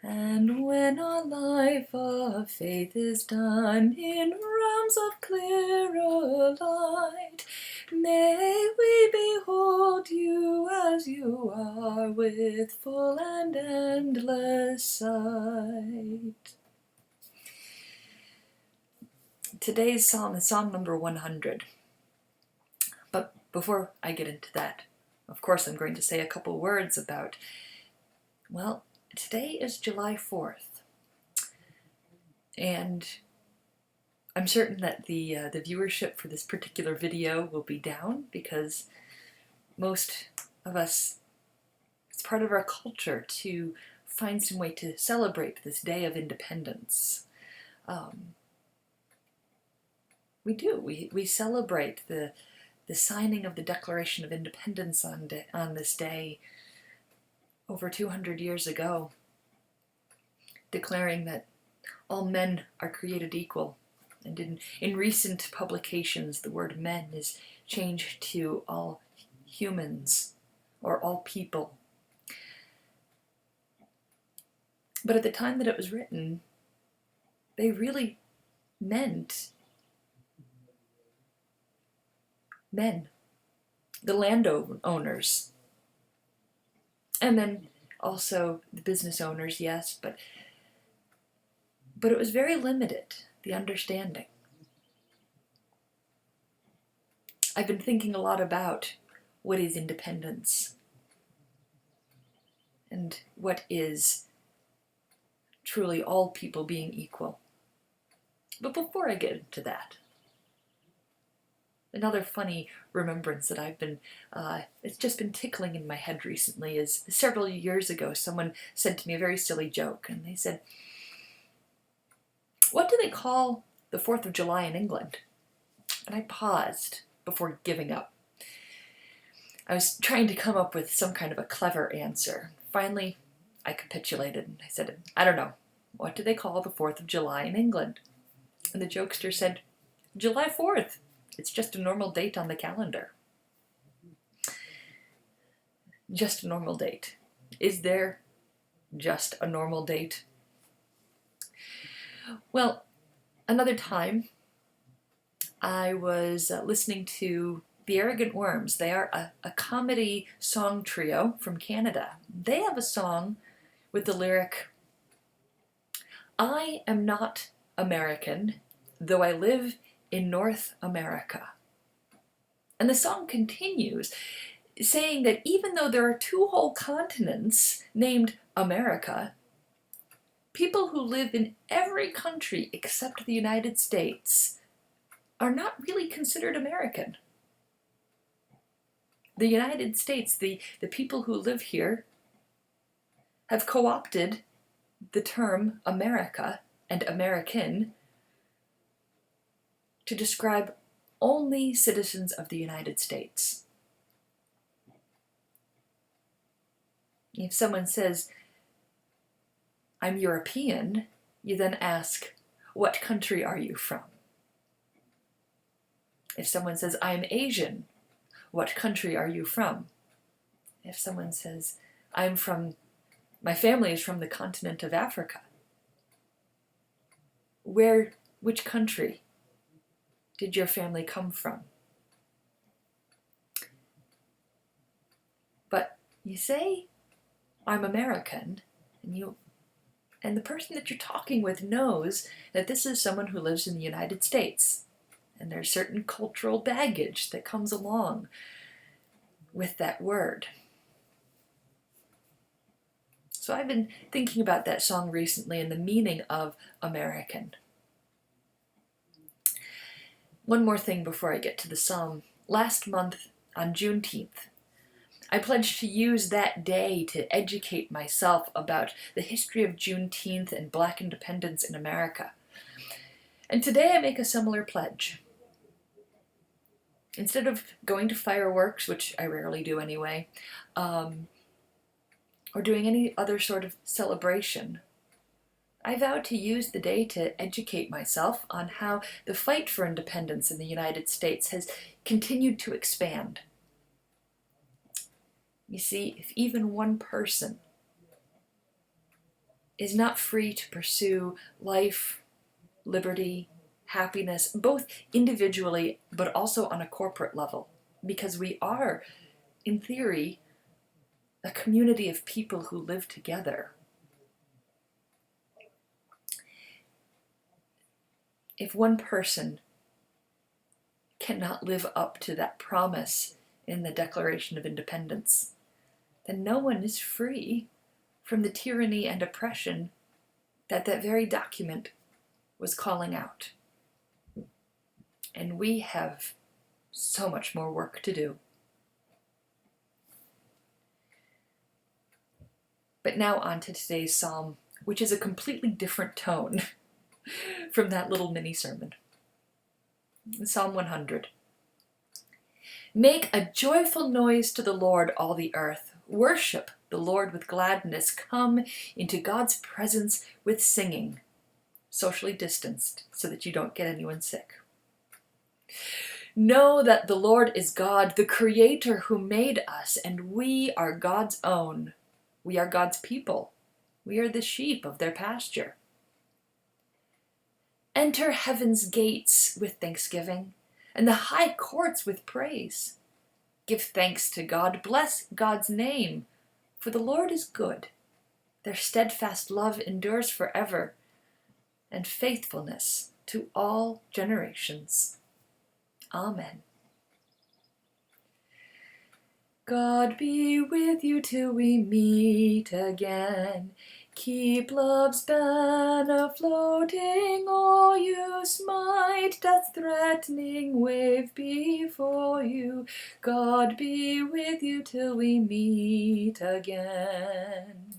And when our life of faith is done in realms of clearer light, may we behold you as you are with full and endless sight. Today's psalm is Psalm number 100. But before I get into that, of course I'm going to say a couple words about, well, today is July 4th. And I'm certain that the viewership for this particular video will be down because most of us, it's part of our culture to find some way to celebrate this day of independence. We do. We celebrate the signing of the Declaration of Independence on this day over 200 years ago, declaring that all men are created equal. And in recent publications, the word men is changed to all humans or all people. But at the time that it was written, they really meant men, the landowners, and then also the business owners, yes, but it was very limited, the understanding. I've been thinking a lot about what is independence and what is truly all people being equal. But before I get into that, another funny remembrance that I've been, it's just been tickling in my head recently is several years ago someone said to me a very silly joke, and they said, "What do they call the 4th of July in England?" And I paused before giving up. I was trying to come up with some kind of a clever answer. Finally, I capitulated and I said, "I don't know. What do they call the 4th of July in England?" And the jokester said, "July 4th. It's just a normal date on the calendar." Just a normal date. Is there just a normal date? Well, another time I was listening to The Arrogant Worms. They are a comedy song trio from Canada. They have a song with the lyric, "I am not American, though I live in North America." And the song continues saying that even though there are two whole continents named America, people who live in every country except the United States are not really considered American. The United States, the people who live here, have co-opted the term America and American to describe only citizens of the United States. If someone says, "I'm European," you then ask, "What country are you from?" If someone says, "I'm Asian," "What country are you from?" If someone says, "My family is from the continent of Africa," which country did your family come from? But you say, "I'm American," and the person that you're talking with knows that this is someone who lives in the United States. And there's certain cultural baggage that comes along with that word. So I've been thinking about that song recently and the meaning of American. One more thing before I get to the psalm. Last month on Juneteenth, I pledged to use that day to educate myself about the history of Juneteenth and Black independence in America. And today I make a similar pledge. Instead of going to fireworks, which I rarely do anyway, or doing any other sort of celebration, I vowed to use the day to educate myself on how the fight for independence in the United States has continued to expand. You see, if even one person is not free to pursue life, liberty, happiness, both individually but also on a corporate level, because we are, in theory, a community of people who live together. If one person cannot live up to that promise in the Declaration of Independence, then no one is free from the tyranny and oppression that that very document was calling out. And we have so much more work to do. But now on to today's psalm, which is a completely different tone from that little mini sermon. Psalm 100. Make a joyful noise to the Lord, all the earth. Worship the Lord with gladness. Come into God's presence with singing, socially distanced so that you don't get anyone sick. Know that the Lord is God, the Creator who made us, and we are God's own. We are God's people. We are the sheep of their pasture. Enter heaven's gates with thanksgiving, and the high courts with praise. Give thanks to God, bless God's name, for the Lord is good. Their steadfast love endures forever, and faithfulness to all generations. Amen. God be with you till we meet again. Keep love's banner floating, or you smite death's threatening wave before you. God be with you till we meet again.